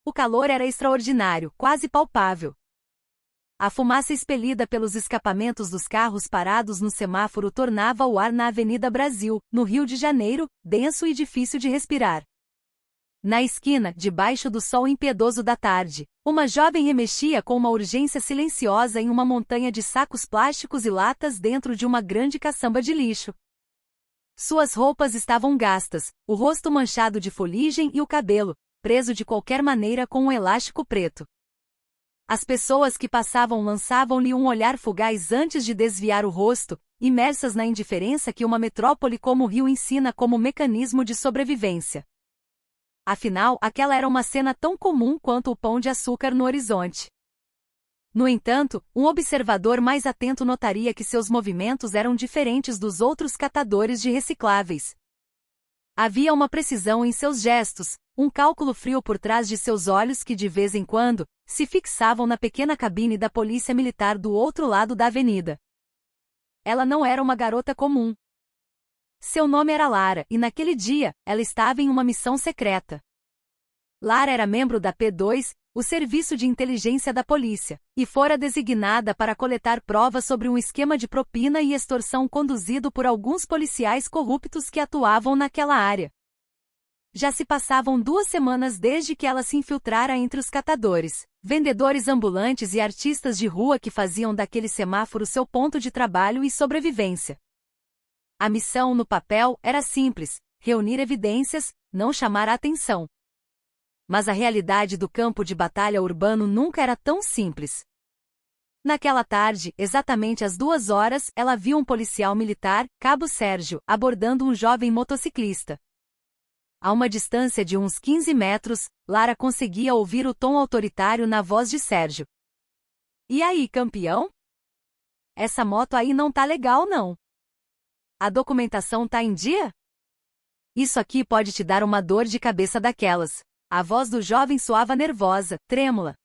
O calor era extraordinário, quase palpável. A fumaça expelida pelos escapamentos dos carros parados no semáforo tornava o ar na Avenida Brasil, no Rio de Janeiro, denso e difícil de respirar. Na esquina, debaixo do sol impiedoso da tarde, uma jovem remexia com uma urgência silenciosa em uma montanha de sacos plásticos e latas dentro de uma grande caçamba de lixo. Suas roupas estavam gastas, o rosto manchado de fuligem e o cabelo, preso de qualquer maneira com um elástico preto. As pessoas que passavam lançavam-lhe um olhar fugaz antes de desviar o rosto, imersas na indiferença que uma metrópole como o Rio ensina como mecanismo de sobrevivência. Afinal, aquela era uma cena tão comum quanto o pão de açúcar no horizonte. No entanto, um observador mais atento notaria que seus movimentos eram diferentes dos outros catadores de recicláveis. Havia uma precisão em seus gestos, um cálculo frio por trás de seus olhos que de vez em quando, se fixavam na pequena cabine da polícia militar do outro lado da avenida. Ela não era uma garota comum. Seu nome era Lara, e naquele dia, ela estava em uma missão secreta. Lara era membro da P2, o serviço de inteligência da polícia, e fora designada para coletar provas sobre um esquema de propina e extorsão conduzido por alguns policiais corruptos que atuavam naquela área. Já se passavam 2 semanas desde que ela se infiltrara entre os catadores, vendedores ambulantes e artistas de rua que faziam daquele semáforo seu ponto de trabalho e sobrevivência. A missão, no papel, era simples: reunir evidências, não chamar a atenção. Mas a realidade do campo de batalha urbano nunca era tão simples. Naquela tarde, exatamente às 2 horas, ela viu um policial militar, Cabo Sérgio, abordando um jovem motociclista. A uma distância de uns 15 metros, Lara conseguia ouvir o tom autoritário na voz de Sérgio. "E aí, campeão? Essa moto aí não tá legal não. A documentação tá em dia? Isso aqui pode te dar uma dor de cabeça daquelas." A voz do jovem soava nervosa, trêmula.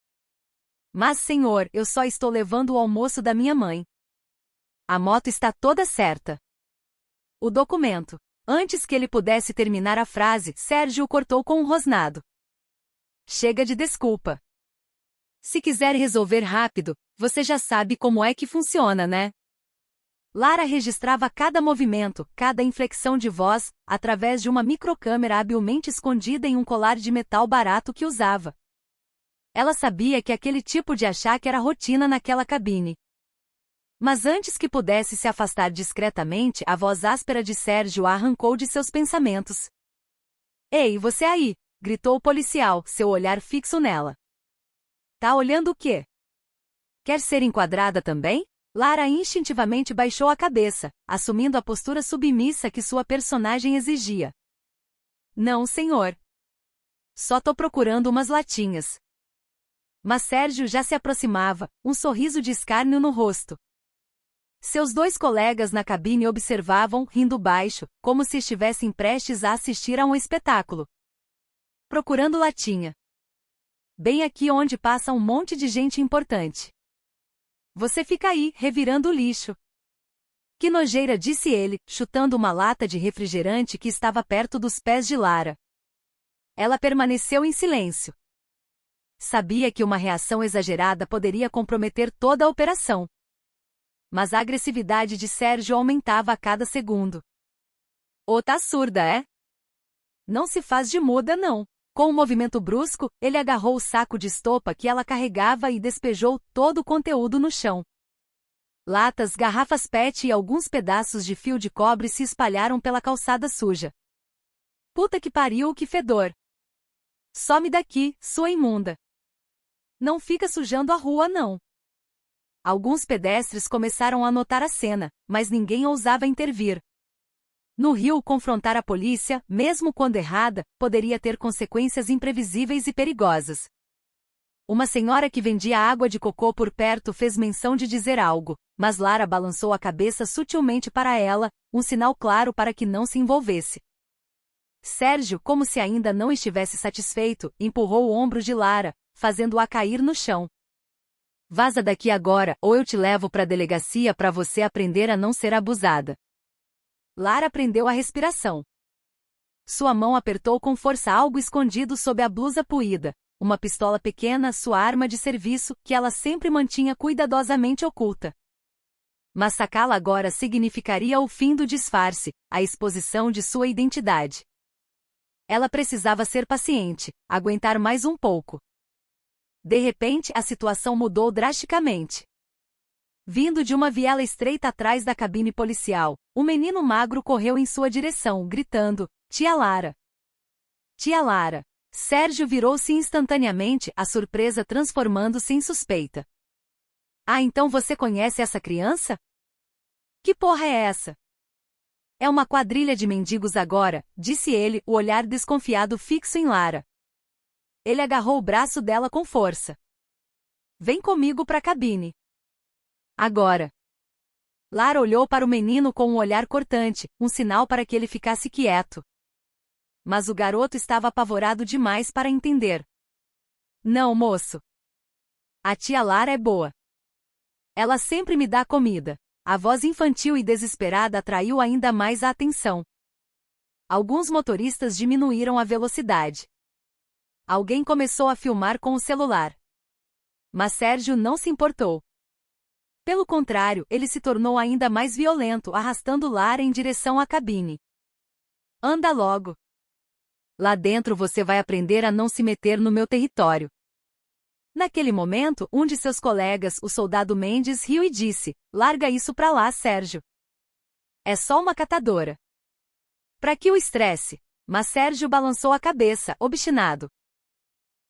"Mas senhor, eu só estou levando o almoço da minha mãe. A moto está toda certa." "O documento." Antes que ele pudesse terminar a frase, Sérgio o cortou com um rosnado. "Chega de desculpa. Se quiser resolver rápido, você já sabe como é que funciona, né?" Lara registrava cada movimento, cada inflexão de voz, através de uma microcâmera habilmente escondida em um colar de metal barato que usava. Ela sabia que aquele tipo de achaque era rotina naquela cabine. Mas antes que pudesse se afastar discretamente, a voz áspera de Sérgio a arrancou de seus pensamentos. "Ei, você aí!" gritou o policial, seu olhar fixo nela. "Tá olhando o quê? Quer ser enquadrada também?" Lara instintivamente baixou a cabeça, assumindo a postura submissa que sua personagem exigia. "Não, senhor. Só tô procurando umas latinhas." Mas Sérgio já se aproximava, um sorriso de escárnio no rosto. Seus 2 colegas na cabine observavam, rindo baixo, como se estivessem prestes a assistir a um espetáculo. "Procurando latinha. Bem aqui onde passa um monte de gente importante. Você fica aí, revirando o lixo." "Que nojeira", disse ele, chutando uma lata de refrigerante que estava perto dos pés de Lara. Ela permaneceu em silêncio. Sabia que uma reação exagerada poderia comprometer toda a operação. Mas a agressividade de Sérgio aumentava a cada segundo. "Ô, tá surda, é? Não se faz de muda, não." Com um movimento brusco, ele agarrou o saco de estopa que ela carregava e despejou todo o conteúdo no chão. Latas, garrafas PET e alguns pedaços de fio de cobre se espalharam pela calçada suja. "Puta que pariu, que fedor! Some daqui, sua imunda! Não fica sujando a rua, não." Alguns pedestres começaram a notar a cena, mas ninguém ousava intervir. No Rio, confrontar a polícia, mesmo quando errada, poderia ter consequências imprevisíveis e perigosas. Uma senhora que vendia água de cocô por perto fez menção de dizer algo, mas Lara balançou a cabeça sutilmente para ela, um sinal claro para que não se envolvesse. Sérgio, como se ainda não estivesse satisfeito, empurrou o ombro de Lara, fazendo-a cair no chão. "Vaza daqui agora, ou eu te levo para a delegacia para você aprender a não ser abusada." Lara prendeu a respiração. Sua mão apertou com força algo escondido sob a blusa puída, uma pistola pequena, sua arma de serviço, que ela sempre mantinha cuidadosamente oculta. Mas sacá-la agora significaria o fim do disfarce, a exposição de sua identidade. Ela precisava ser paciente, aguentar mais um pouco. De repente, a situação mudou drasticamente. Vindo de uma viela estreita atrás da cabine policial, o menino magro correu em sua direção, gritando: "Tia Lara! Tia Lara!" Sérgio virou-se instantaneamente, a surpresa transformando-se em suspeita. "Ah, então você conhece essa criança? Que porra é essa?" "É uma quadrilha de mendigos agora", disse ele, o olhar desconfiado fixo em Lara. Ele agarrou o braço dela com força. "Vem comigo pra cabine. Agora." Lara olhou para o menino com um olhar cortante, um sinal para que ele ficasse quieto. Mas o garoto estava apavorado demais para entender. "Não, moço. A tia Lara é boa. Ela sempre me dá comida." A voz infantil e desesperada atraiu ainda mais a atenção. Alguns motoristas diminuíram a velocidade. Alguém começou a filmar com o celular. Mas Sérgio não se importou. Pelo contrário, ele se tornou ainda mais violento, arrastando Lara em direção à cabine. "Anda logo. Lá dentro você vai aprender a não se meter no meu território." Naquele momento, um de seus colegas, o soldado Mendes, riu e disse: "Larga isso pra lá, Sérgio. É só uma catadora." "Pra que o estresse?" Mas Sérgio balançou a cabeça, obstinado.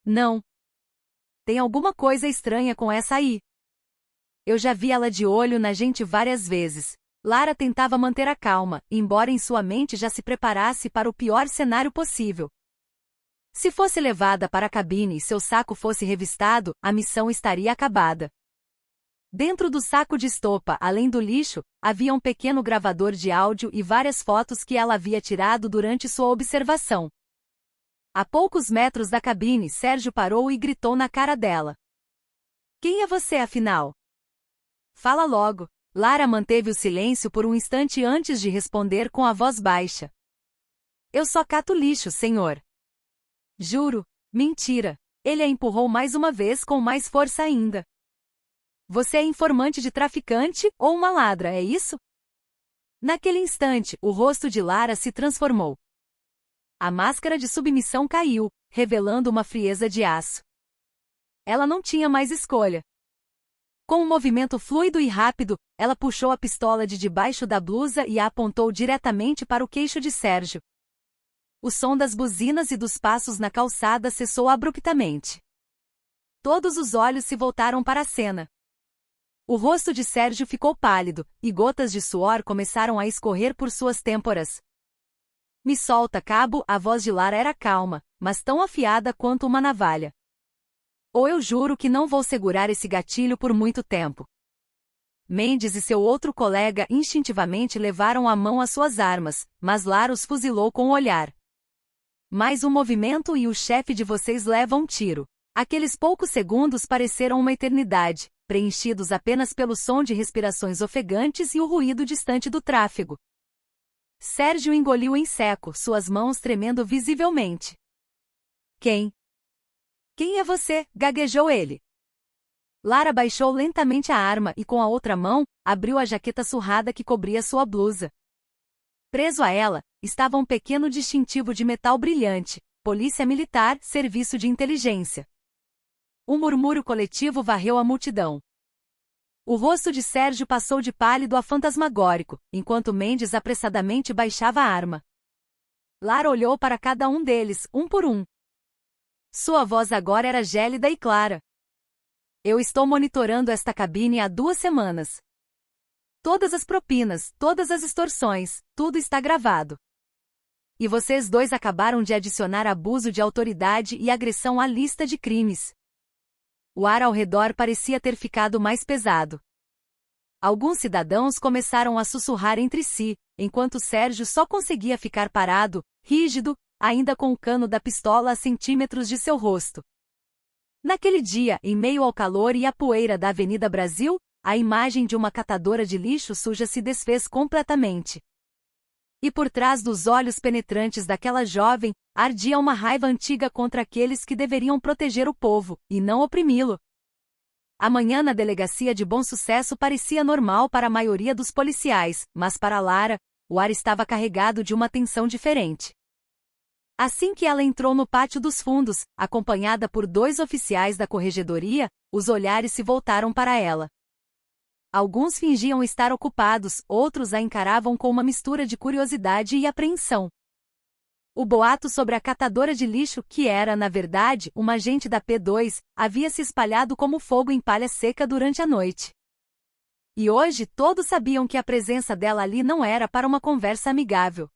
"Não. Tem alguma coisa estranha com essa aí. Eu já vi ela de olho na gente várias vezes." Lara tentava manter a calma, embora em sua mente já se preparasse para o pior cenário possível. Se fosse levada para a cabine e seu saco fosse revistado, a missão estaria acabada. Dentro do saco de estopa, além do lixo, havia um pequeno gravador de áudio e várias fotos que ela havia tirado durante sua observação. A poucos metros da cabine, Sérgio parou e gritou na cara dela: "Quem é você, afinal? Fala logo." Lara manteve o silêncio por um instante antes de responder com a voz baixa: "Eu só cato lixo, senhor." "Juro." "Mentira." Ele a empurrou mais uma vez com mais força ainda. "Você é informante de traficante ou uma ladra, é isso?" Naquele instante, o rosto de Lara se transformou. A máscara de submissão caiu, revelando uma frieza de aço. Ela não tinha mais escolha. Com um movimento fluido e rápido, ela puxou a pistola de debaixo da blusa e a apontou diretamente para o queixo de Sérgio. O som das buzinas e dos passos na calçada cessou abruptamente. Todos os olhos se voltaram para a cena. O rosto de Sérgio ficou pálido, e gotas de suor começaram a escorrer por suas têmporas. "Me solta, cabo." A voz de Lara era calma, mas tão afiada quanto uma navalha. "Ou eu juro que não vou segurar esse gatilho por muito tempo." Mendes e seu outro colega instintivamente levaram a mão às suas armas, mas Lara os fuzilou com o olhar. "Mais um movimento e o chefe de vocês leva um tiro." Aqueles poucos segundos pareceram uma eternidade, preenchidos apenas pelo som de respirações ofegantes e o ruído distante do tráfego. Sérgio engoliu em seco, suas mãos tremendo visivelmente. Quem é você?" gaguejou ele. Lara baixou lentamente a arma e com a outra mão, abriu a jaqueta surrada que cobria sua blusa. Preso a ela, estava um pequeno distintivo de metal brilhante: Polícia Militar, Serviço de Inteligência. Um murmúrio coletivo varreu a multidão. O rosto de Sérgio passou de pálido a fantasmagórico, enquanto Mendes apressadamente baixava a arma. Lara olhou para cada um deles, um por um. Sua voz agora era gélida e clara. "Eu estou monitorando esta cabine há 2 semanas. Todas as propinas, todas as extorsões, tudo está gravado. E vocês dois acabaram de adicionar abuso de autoridade e agressão à lista de crimes." O ar ao redor parecia ter ficado mais pesado. Alguns cidadãos começaram a sussurrar entre si, enquanto Sérgio só conseguia ficar parado, rígido, ainda com o cano da pistola a centímetros de seu rosto. Naquele dia, em meio ao calor e à poeira da Avenida Brasil, a imagem de uma catadora de lixo suja se desfez completamente. E por trás dos olhos penetrantes daquela jovem, ardia uma raiva antiga contra aqueles que deveriam proteger o povo, e não oprimi-lo. A manhã na delegacia de Bom Sucesso parecia normal para a maioria dos policiais, mas para Lara, o ar estava carregado de uma tensão diferente. Assim que ela entrou no pátio dos fundos, acompanhada por 2 oficiais da corregedoria, os olhares se voltaram para ela. Alguns fingiam estar ocupados, outros a encaravam com uma mistura de curiosidade e apreensão. O boato sobre a catadora de lixo, que era, na verdade, uma agente da P2, havia se espalhado como fogo em palha seca durante a noite. E hoje todos sabiam que a presença dela ali não era para uma conversa amigável.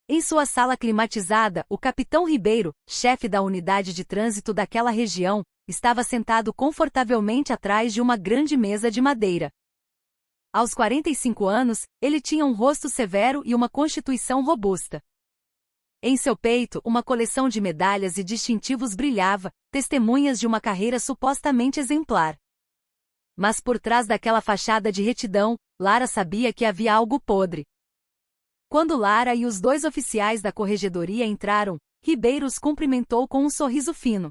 Em sua sala climatizada, o capitão Ribeiro, chefe da unidade de trânsito daquela região, estava sentado confortavelmente atrás de uma grande mesa de madeira. Aos 45 anos, ele tinha um rosto severo e uma constituição robusta. Em seu peito, uma coleção de medalhas e distintivos brilhava, testemunhas de uma carreira supostamente exemplar. Mas por trás daquela fachada de retidão, Lara sabia que havia algo podre. Quando Lara e os 2 oficiais da corregedoria entraram, Ribeiro os cumprimentou com um sorriso fino.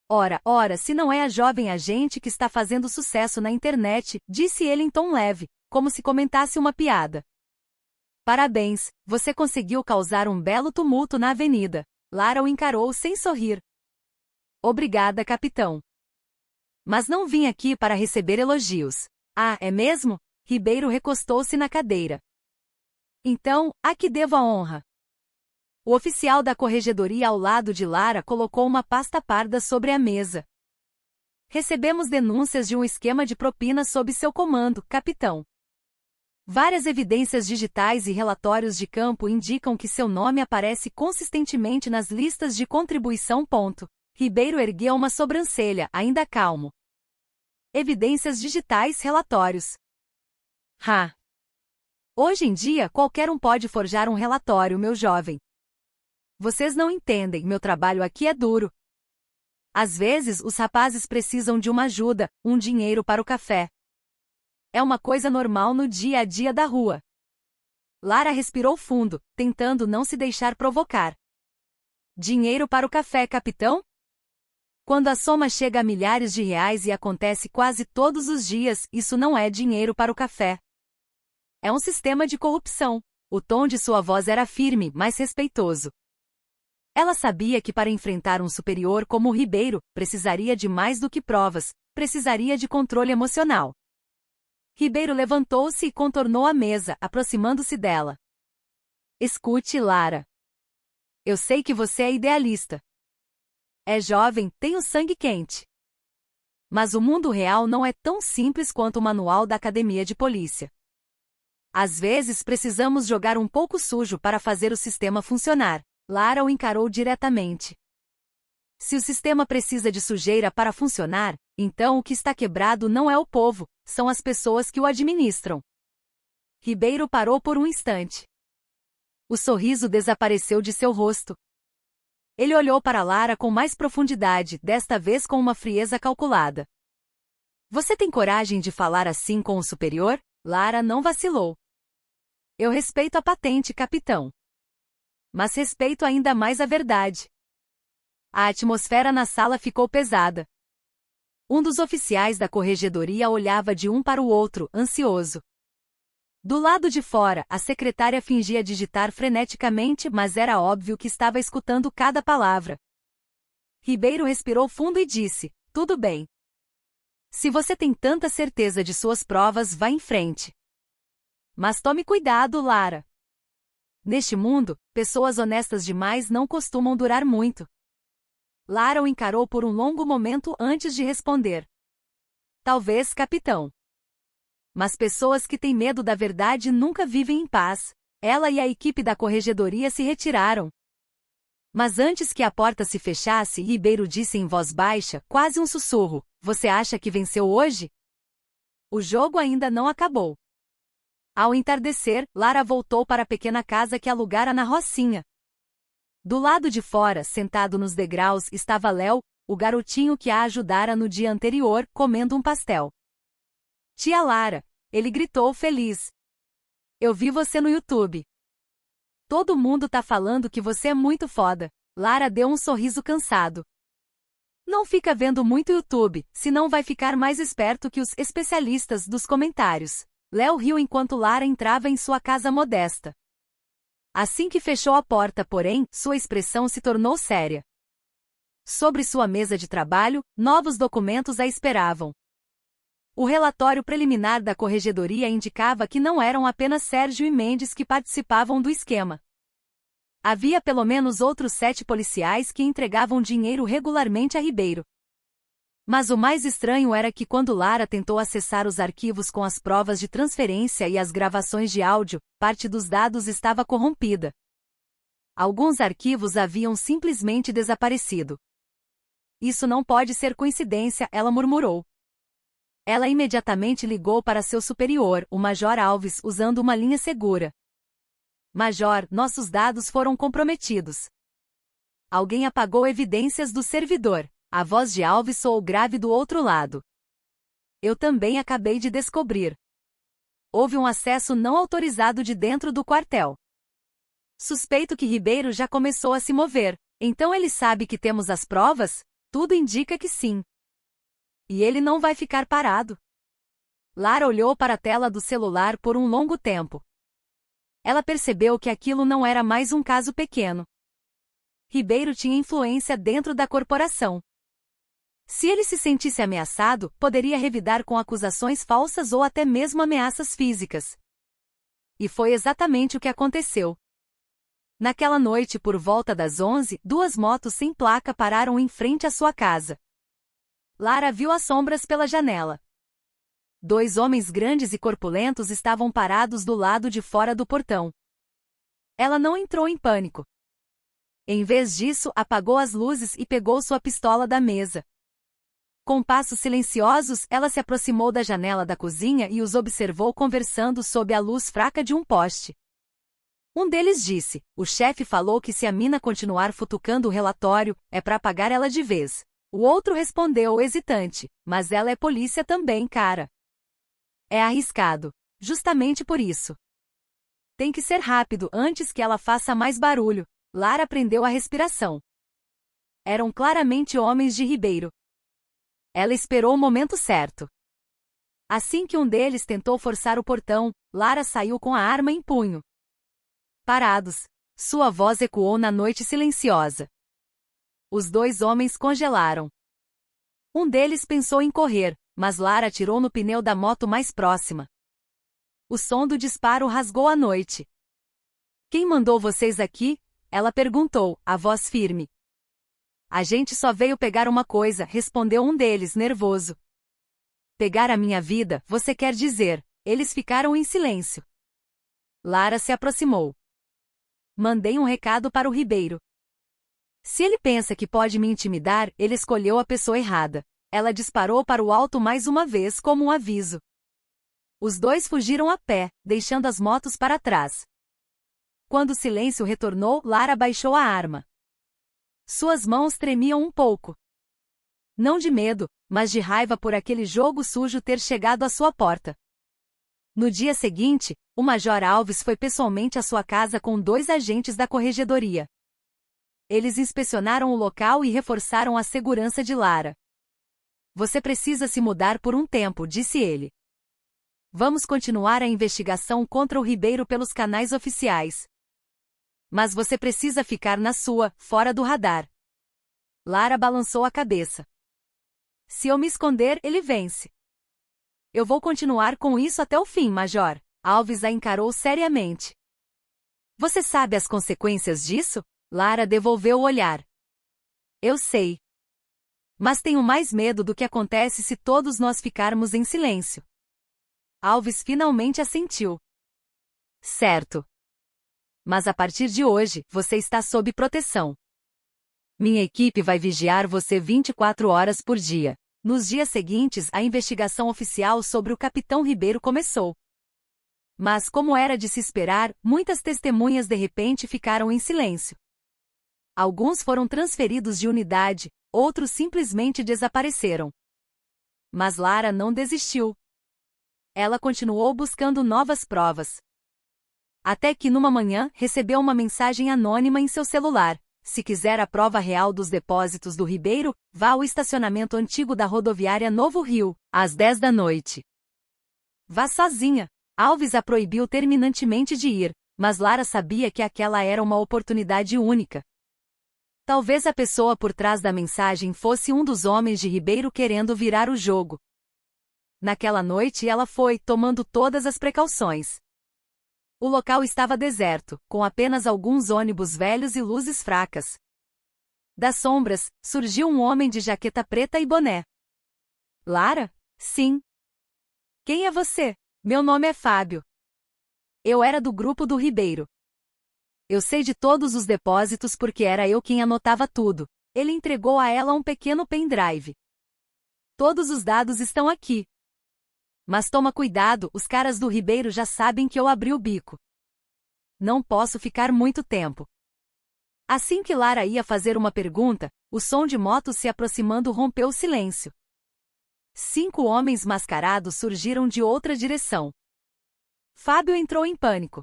Ora, se não é a jovem agente que está fazendo sucesso na internet, disse ele em tom leve, como se comentasse uma piada. Parabéns, você conseguiu causar um belo tumulto na avenida. Lara o encarou sem sorrir. Obrigada, capitão. Mas não vim aqui para receber elogios. Ah, é mesmo? Ribeiro recostou-se na cadeira. Então, a que devo a honra? O oficial da corregedoria ao lado de Lara colocou uma pasta parda sobre a mesa. Recebemos denúncias de um esquema de propina sob seu comando, capitão. Várias evidências digitais e relatórios de campo indicam que seu nome aparece consistentemente nas listas de contribuição. Ribeiro ergueu uma sobrancelha, ainda calmo. Evidências digitais, relatórios. Hoje em dia, qualquer um pode forjar um relatório, meu jovem. Vocês não entendem, meu trabalho aqui é duro. Às vezes, os rapazes precisam de uma ajuda, um dinheiro para o café. É uma coisa normal no dia a dia da rua. Lara respirou fundo, tentando não se deixar provocar. Dinheiro para o café, capitão? Quando a soma chega a milhares de reais e acontece quase todos os dias, isso não é dinheiro para o café. É um sistema de corrupção. O tom de sua voz era firme, mas respeitoso. Ela sabia que para enfrentar um superior como o Ribeiro, precisaria de mais do que provas, precisaria de controle emocional. Ribeiro levantou-se e contornou a mesa, aproximando-se dela. Escute, Lara. Eu sei que você é idealista. É jovem, tem o sangue quente. Mas o mundo real não é tão simples quanto o manual da academia de polícia. Às vezes precisamos jogar um pouco sujo para fazer o sistema funcionar. Lara o encarou diretamente. Se o sistema precisa de sujeira para funcionar, então o que está quebrado não é o povo, são as pessoas que o administram. Ribeiro parou por um instante. O sorriso desapareceu de seu rosto. Ele olhou para Lara com mais profundidade, desta vez com uma frieza calculada. Você tem coragem de falar assim com o superior? Lara não vacilou. Eu respeito a patente, capitão. Mas respeito ainda mais a verdade. A atmosfera na sala ficou pesada. Um dos oficiais da corregedoria olhava de um para o outro, ansioso. Do lado de fora, a secretária fingia digitar freneticamente, mas era óbvio que estava escutando cada palavra. Ribeiro respirou fundo e disse: tudo bem. Se você tem tanta certeza de suas provas, vá em frente. Mas tome cuidado, Lara. Neste mundo, pessoas honestas demais não costumam durar muito. Lara o encarou por um longo momento antes de responder. Talvez, capitão. Mas pessoas que têm medo da verdade nunca vivem em paz. Ela e a equipe da corregedoria se retiraram. Mas antes que a porta se fechasse, Ribeiro disse em voz baixa, quase um sussurro: você acha que venceu hoje? O jogo ainda não acabou. Ao entardecer, Lara voltou para a pequena casa que alugara na Rocinha. Do lado de fora, sentado nos degraus, estava Léo, o garotinho que a ajudara no dia anterior, comendo um pastel. Tia Lara, ele gritou feliz. Eu vi você no YouTube. Todo mundo tá falando que você é muito foda. Lara deu um sorriso cansado. Não fica vendo muito YouTube, senão vai ficar mais esperto que os especialistas dos comentários. Léo riu enquanto Lara entrava em sua casa modesta. Assim que fechou a porta, porém, sua expressão se tornou séria. Sobre sua mesa de trabalho, novos documentos a esperavam. O relatório preliminar da corregedoria indicava que não eram apenas Sérgio e Mendes que participavam do esquema. Havia pelo menos outros 7 policiais que entregavam dinheiro regularmente a Ribeiro. Mas o mais estranho era que quando Lara tentou acessar os arquivos com as provas de transferência e as gravações de áudio, parte dos dados estava corrompida. Alguns arquivos haviam simplesmente desaparecido. Isso não pode ser coincidência, ela murmurou. Ela imediatamente ligou para seu superior, o Major Alves, usando uma linha segura. Major, nossos dados foram comprometidos. Alguém apagou evidências do servidor. A voz de Alves soou grave do outro lado. Eu também acabei de descobrir. Houve um acesso não autorizado de dentro do quartel. Suspeito que Ribeiro já começou a se mover. Então ele sabe que temos as provas? Tudo indica que sim. E ele não vai ficar parado. Lara olhou para a tela do celular por um longo tempo. Ela percebeu que aquilo não era mais um caso pequeno. Ribeiro tinha influência dentro da corporação. Se ele se sentisse ameaçado, poderia revidar com acusações falsas ou até mesmo ameaças físicas. E foi exatamente o que aconteceu. Naquela noite, por volta das 11, 2 motos sem placa pararam em frente à sua casa. Lara viu as sombras pela janela. 2 homens grandes e corpulentos estavam parados do lado de fora do portão. Ela não entrou em pânico. Em vez disso, apagou as luzes e pegou sua pistola da mesa. Com passos silenciosos, ela se aproximou da janela da cozinha e os observou conversando sob a luz fraca de um poste. Um deles disse: o chefe falou que se a mina continuar futucando o relatório, é pra pagar ela de vez. O outro respondeu hesitante: mas ela é polícia também, cara. É arriscado. Justamente por isso. Tem que ser rápido antes que ela faça mais barulho. Lara prendeu a respiração. Eram claramente homens de Ribeiro. Ela esperou o momento certo. Assim que um deles tentou forçar o portão, Lara saiu com a arma em punho. Parados. Sua voz ecoou na noite silenciosa. Os 2 homens congelaram. Um deles pensou em correr, mas Lara atirou no pneu da moto mais próxima. O som do disparo rasgou a noite. Quem mandou vocês aqui? Ela perguntou, a voz firme. A gente só veio pegar uma coisa, respondeu um deles, nervoso. Pegar a minha vida, você quer dizer? Eles ficaram em silêncio. Lara se aproximou. Mandei um recado para o Ribeiro. Se ele pensa que pode me intimidar, ele escolheu a pessoa errada. Ela disparou para o alto mais uma vez como um aviso. Os 2 fugiram a pé, deixando as motos para trás. Quando o silêncio retornou, Lara baixou a arma. Suas mãos tremiam um pouco. Não de medo, mas de raiva por aquele jogo sujo ter chegado à sua porta. No dia seguinte, o Major Alves foi pessoalmente à sua casa com 2 agentes da corregedoria. Eles inspecionaram o local e reforçaram a segurança de Lara. Você precisa se mudar por um tempo, disse ele. Vamos continuar a investigação contra o Ribeiro pelos canais oficiais. Mas você precisa ficar na sua, fora do radar. Lara balançou a cabeça. Se eu me esconder, ele vence. Eu vou continuar com isso até o fim, Major. Alves a encarou seriamente. Você sabe as consequências disso? Lara devolveu o olhar. Eu sei. Mas tenho mais medo do que acontece se todos nós ficarmos em silêncio. Alves finalmente assentiu. Certo. Mas a partir de hoje, você está sob proteção. Minha equipe vai vigiar você 24 horas por dia. Nos dias seguintes, a investigação oficial sobre o Capitão Ribeiro começou. Mas, como era de se esperar, muitas testemunhas de repente ficaram em silêncio. Alguns foram transferidos de unidade, outros simplesmente desapareceram. Mas Lara não desistiu. Ela continuou buscando novas provas. Até que numa manhã, recebeu uma mensagem anônima em seu celular. Se quiser a prova real dos depósitos do Ribeiro, vá ao estacionamento antigo da rodoviária Novo Rio, às 10 da noite. Vá sozinha. Alves a proibiu terminantemente de ir, mas Lara sabia que aquela era uma oportunidade única. Talvez a pessoa por trás da mensagem fosse um dos homens de Ribeiro querendo virar o jogo. Naquela noite ela foi, tomando todas as precauções. O local estava deserto, com apenas alguns ônibus velhos e luzes fracas. Das sombras, surgiu um homem de jaqueta preta e boné. Lara? Sim. Quem é você? Meu nome é Fábio. Eu era do grupo do Ribeiro. Eu sei de todos os depósitos porque era eu quem anotava tudo. Ele entregou a ela um pequeno pendrive. Todos os dados estão aqui. Mas toma cuidado, os caras do Ribeiro já sabem que eu abri o bico. Não posso ficar muito tempo. Assim que Lara ia fazer uma pergunta, o som de motos se aproximando rompeu o silêncio. 5 homens mascarados surgiram de outra direção. Fábio entrou em pânico.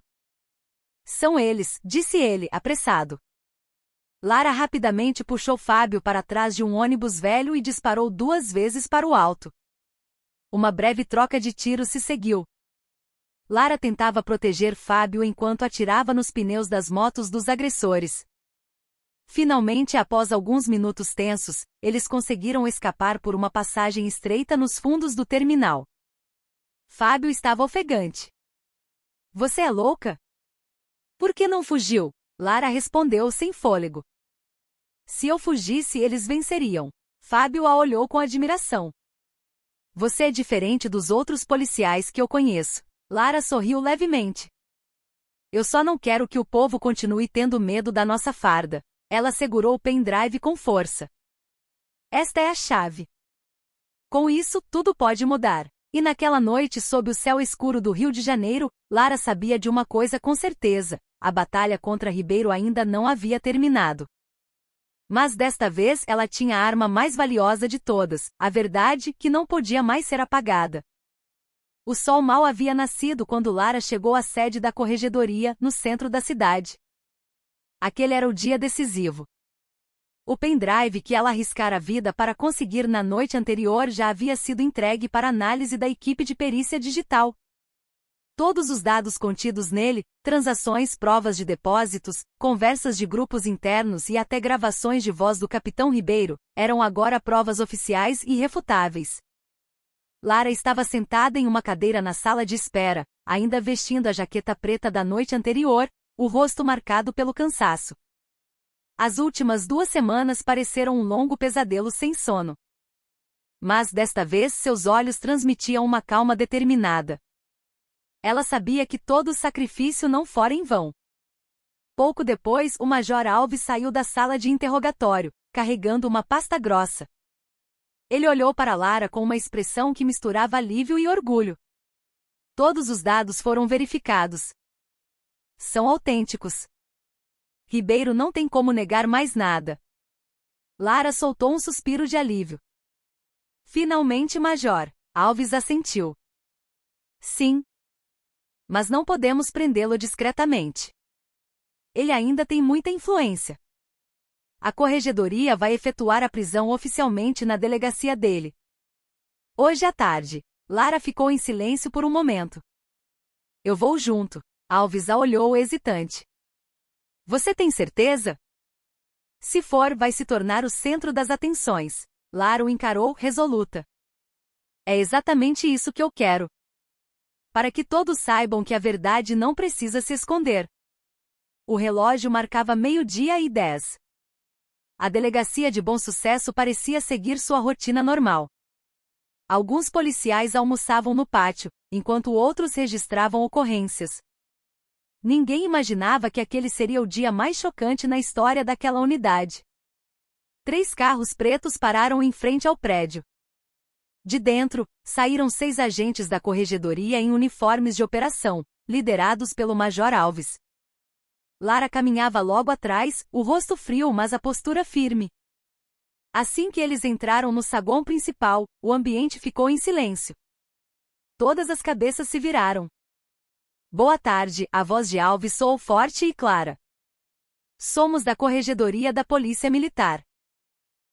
São eles, disse ele, apressado. Lara rapidamente puxou Fábio para trás de um ônibus velho e disparou 2 vezes para o alto. Uma breve troca de tiros se seguiu. Lara tentava proteger Fábio enquanto atirava nos pneus das motos dos agressores. Finalmente, após alguns minutos tensos, eles conseguiram escapar por uma passagem estreita nos fundos do terminal. Fábio estava ofegante. Você é louca? Por que não fugiu? Lara respondeu sem fôlego. Se eu fugisse, eles venceriam. Fábio a olhou com admiração. Você é diferente dos outros policiais que eu conheço. Lara sorriu levemente. Eu só não quero que o povo continue tendo medo da nossa farda. Ela segurou o pendrive com força. Esta é a chave. Com isso, tudo pode mudar. E naquela noite sob o céu escuro do Rio de Janeiro, Lara sabia de uma coisa com certeza: a batalha contra Ribeiro ainda não havia terminado. Mas desta vez ela tinha a arma mais valiosa de todas, a verdade que não podia mais ser apagada. O sol mal havia nascido quando Lara chegou à sede da corregedoria, no centro da cidade. Aquele era o dia decisivo. O pendrive que ela arriscara a vida para conseguir na noite anterior já havia sido entregue para análise da equipe de perícia digital. Todos os dados contidos nele, transações, provas de depósitos, conversas de grupos internos e até gravações de voz do capitão Ribeiro, eram agora provas oficiais e irrefutáveis. Lara estava sentada em uma cadeira na sala de espera, ainda vestindo a jaqueta preta da noite anterior, o rosto marcado pelo cansaço. As últimas 2 semanas pareceram um longo pesadelo sem sono. Mas desta vez seus olhos transmitiam uma calma determinada. Ela sabia que todo o sacrifício não fora em vão. Pouco depois, o Major Alves saiu da sala de interrogatório, carregando uma pasta grossa. Ele olhou para Lara com uma expressão que misturava alívio e orgulho. Todos os dados foram verificados. São autênticos. Ribeiro não tem como negar mais nada. Lara soltou um suspiro de alívio. Finalmente, Major. Alves assentiu. Sim. Mas não podemos prendê-lo discretamente. Ele ainda tem muita influência. A corregedoria vai efetuar a prisão oficialmente na delegacia dele. Hoje à tarde. Lara ficou em silêncio por um momento. Eu vou junto. Alves a olhou hesitante. Você tem certeza? Se for, vai se tornar o centro das atenções. Lara o encarou, resoluta. É exatamente isso que eu quero. Para que todos saibam que a verdade não precisa se esconder. O relógio marcava 12:10. A delegacia de Bom Sucesso parecia seguir sua rotina normal. Alguns policiais almoçavam no pátio, enquanto outros registravam ocorrências. Ninguém imaginava que aquele seria o dia mais chocante na história daquela unidade. 3 carros pretos pararam em frente ao prédio. De dentro, saíram 6 agentes da corregedoria em uniformes de operação, liderados pelo Major Alves. Lara caminhava logo atrás, o rosto frio mas a postura firme. Assim que eles entraram no saguão principal, o ambiente ficou em silêncio. Todas as cabeças se viraram. Boa tarde, a voz de Alves soou forte e clara. Somos da Corregedoria da Polícia Militar.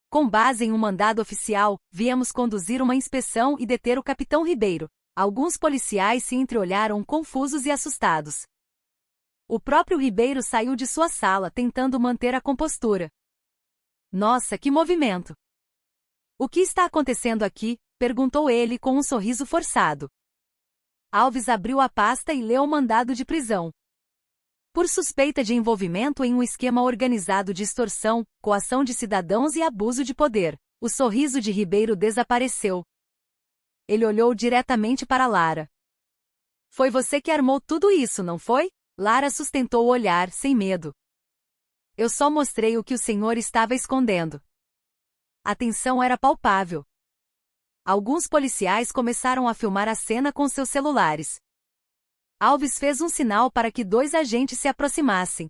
Com base em um mandado oficial, viemos conduzir uma inspeção e deter o capitão Ribeiro. Alguns policiais se entreolharam confusos e assustados. O próprio Ribeiro saiu de sua sala tentando manter a compostura. Nossa, que movimento! O que está acontecendo aqui? Perguntou ele com um sorriso forçado. Alves abriu a pasta e leu o mandado de prisão. Por suspeita de envolvimento em um esquema organizado de extorsão, coação de cidadãos e abuso de poder. O sorriso de Ribeiro desapareceu. Ele olhou diretamente para Lara. Foi você que armou tudo isso, não foi? Lara sustentou o olhar, sem medo. Eu só mostrei o que o senhor estava escondendo. A tensão era palpável. Alguns policiais começaram a filmar a cena com seus celulares. Alves fez um sinal para que 2 agentes se aproximassem.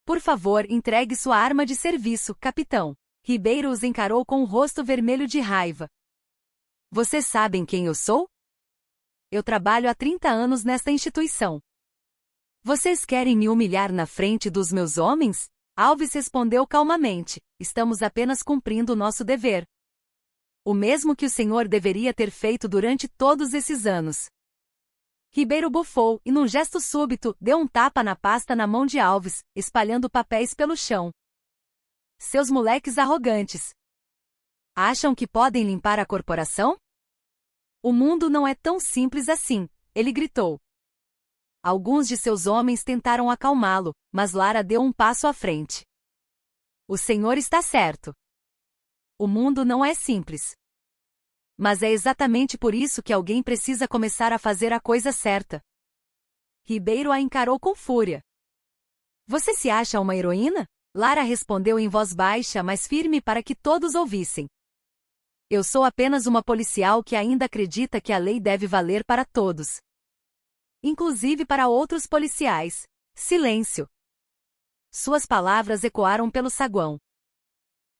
Por favor, entregue sua arma de serviço, capitão. Ribeiro os encarou com o rosto vermelho de raiva. Vocês sabem quem eu sou? Eu trabalho há 30 anos nesta instituição. Vocês querem me humilhar na frente dos meus homens? Alves respondeu calmamente. Estamos apenas cumprindo o nosso dever. O mesmo que o senhor deveria ter feito durante todos esses anos. Ribeiro bufou e, num gesto súbito, deu um tapa na pasta na mão de Alves, espalhando papéis pelo chão. Seus moleques arrogantes. Acham que podem limpar a corporação? O mundo não é tão simples assim, ele gritou. Alguns de seus homens tentaram acalmá-lo, mas Lara deu um passo à frente. O senhor está certo. O mundo não é simples. Mas é exatamente por isso que alguém precisa começar a fazer a coisa certa. Ribeiro a encarou com fúria. Você se acha uma heroína? Lara respondeu em voz baixa, mas firme para que todos ouvissem. Eu sou apenas uma policial que ainda acredita que a lei deve valer para todos. Inclusive para outros policiais. Silêncio. Suas palavras ecoaram pelo saguão.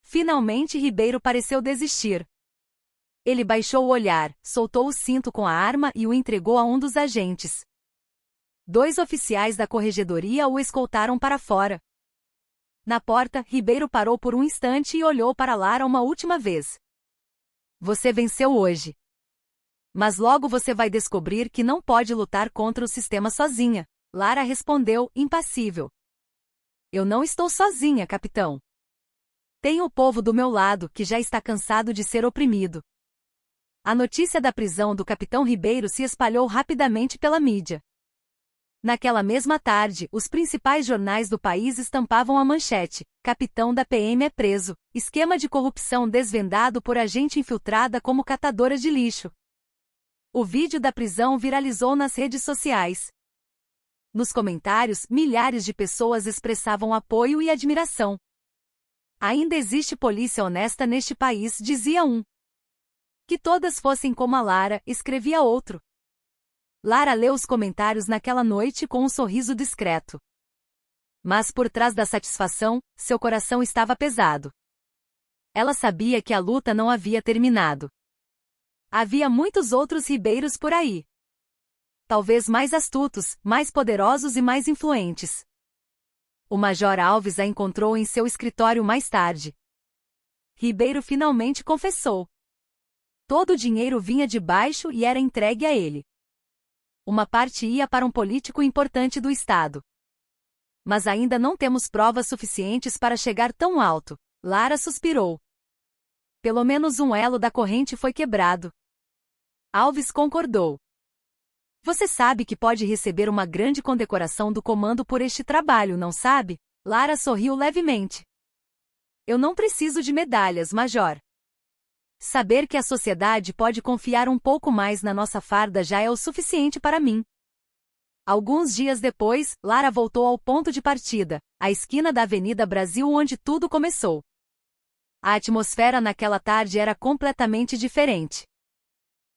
Finalmente Ribeiro pareceu desistir. Ele baixou o olhar, soltou o cinto com a arma e o entregou a um dos agentes. 2 oficiais da corregedoria o escoltaram para fora. Na porta, Ribeiro parou por um instante e olhou para Lara uma última vez. Você venceu hoje. Mas logo você vai descobrir que não pode lutar contra o sistema sozinha. Lara respondeu, impassível. Eu não estou sozinha, capitão. Tenho o povo do meu lado que já está cansado de ser oprimido. A notícia da prisão do capitão Ribeiro se espalhou rapidamente pela mídia. Naquela mesma tarde, os principais jornais do país estampavam a manchete: Capitão da PM é preso, esquema de corrupção desvendado por agente infiltrada como catadora de lixo. O vídeo da prisão viralizou nas redes sociais. Nos comentários, milhares de pessoas expressavam apoio e admiração. Ainda existe polícia honesta neste país, dizia um. Que todas fossem como a Lara, escrevia outro. Lara leu os comentários naquela noite com um sorriso discreto. Mas por trás da satisfação, seu coração estava pesado. Ela sabia que a luta não havia terminado. Havia muitos outros Ribeiros por aí. Talvez mais astutos, mais poderosos e mais influentes. O Major Alves a encontrou em seu escritório mais tarde. Ribeiro finalmente confessou. Todo o dinheiro vinha de baixo e era entregue a ele. Uma parte ia para um político importante do estado. Mas ainda não temos provas suficientes para chegar tão alto. Lara suspirou. Pelo menos um elo da corrente foi quebrado. Alves concordou. Você sabe que pode receber uma grande condecoração do comando por este trabalho, não sabe? Lara sorriu levemente. Eu não preciso de medalhas, Major. Saber que a sociedade pode confiar um pouco mais na nossa farda já é o suficiente para mim. Alguns dias depois, Lara voltou ao ponto de partida, a esquina da Avenida Brasil onde tudo começou. A atmosfera naquela tarde era completamente diferente.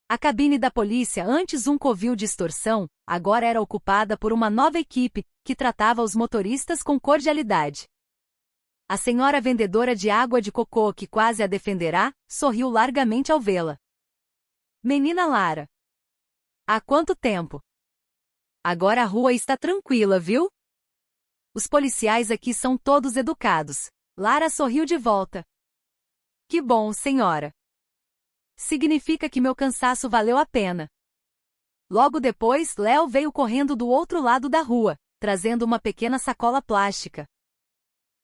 A cabine da polícia, antes um covil de extorsão, agora era ocupada por uma nova equipe, que tratava os motoristas com cordialidade. A senhora vendedora de água de cocô que quase a defenderá, sorriu largamente ao vê-la. Menina Lara. Há quanto tempo? Agora a rua está tranquila, viu? Os policiais aqui são todos educados. Lara sorriu de volta. Que bom, senhora. Significa que meu cansaço valeu a pena. Logo depois, Léo veio correndo do outro lado da rua, trazendo uma pequena sacola plástica.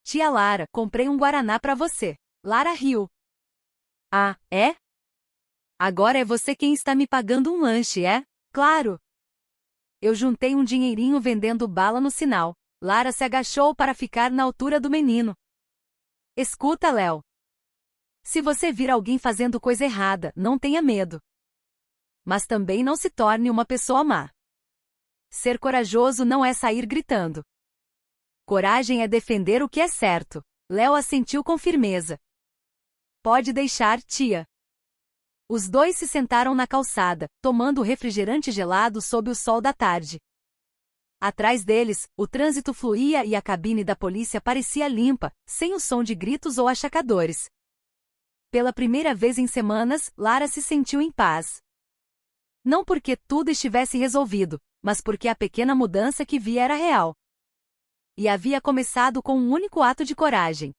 Tia Lara, comprei um guaraná para você. Lara riu. Ah, é? Agora é você quem está me pagando um lanche, é? Claro. Eu juntei um dinheirinho vendendo bala no sinal. Lara se agachou para ficar na altura do menino. Escuta, Léo. Se você vir alguém fazendo coisa errada, não tenha medo. Mas também não se torne uma pessoa má. Ser corajoso não é sair gritando. Coragem é defender o que é certo. Léo assentiu com firmeza. Pode deixar, tia. Os dois se sentaram na calçada, tomando refrigerante gelado sob o sol da tarde. Atrás deles, o trânsito fluía e a cabine da polícia parecia limpa, sem o som de gritos ou achacadores. Pela primeira vez em semanas, Lara se sentiu em paz. Não porque tudo estivesse resolvido, mas porque a pequena mudança que via era real. E havia começado com um único ato de coragem.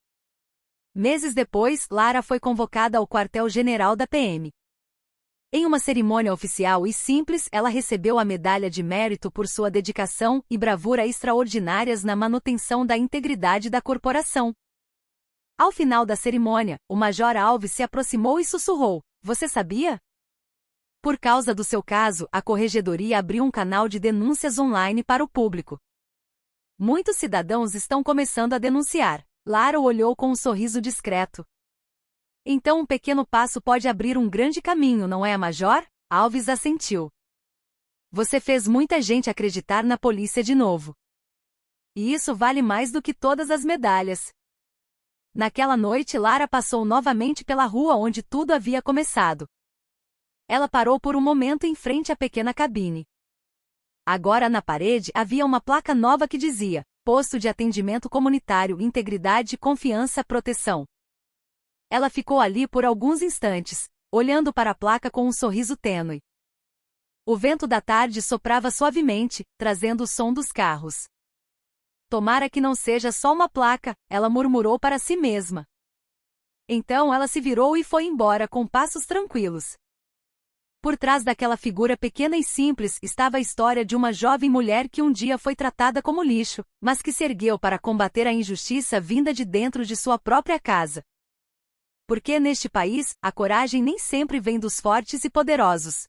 Meses depois, Lara foi convocada ao quartel-general da PM. Em uma cerimônia oficial e simples, ela recebeu a medalha de mérito por sua dedicação e bravura extraordinárias na manutenção da integridade da corporação. Ao final da cerimônia, o Major Alves se aproximou e sussurrou: "Você sabia? Por causa do seu caso, a Corregedoria abriu um canal de denúncias online para o público. Muitos cidadãos estão começando a denunciar." Lara olhou com um sorriso discreto. Então um pequeno passo pode abrir um grande caminho, não é, Major? Alves assentiu. Você fez muita gente acreditar na polícia de novo. E isso vale mais do que todas as medalhas. Naquela noite, Lara passou novamente pela rua onde tudo havia começado. Ela parou por um momento em frente à pequena cabine. Agora na parede havia uma placa nova que dizia: Posto de Atendimento Comunitário, Integridade, Confiança, Proteção. Ela ficou ali por alguns instantes, olhando para a placa com um sorriso tênue. O vento da tarde soprava suavemente, trazendo o som dos carros. Tomara que não seja só uma placa, ela murmurou para si mesma. Então ela se virou e foi embora com passos tranquilos. Por trás daquela figura pequena e simples estava a história de uma jovem mulher que um dia foi tratada como lixo, mas que se ergueu para combater a injustiça vinda de dentro de sua própria casa. Porque neste país, a coragem nem sempre vem dos fortes e poderosos.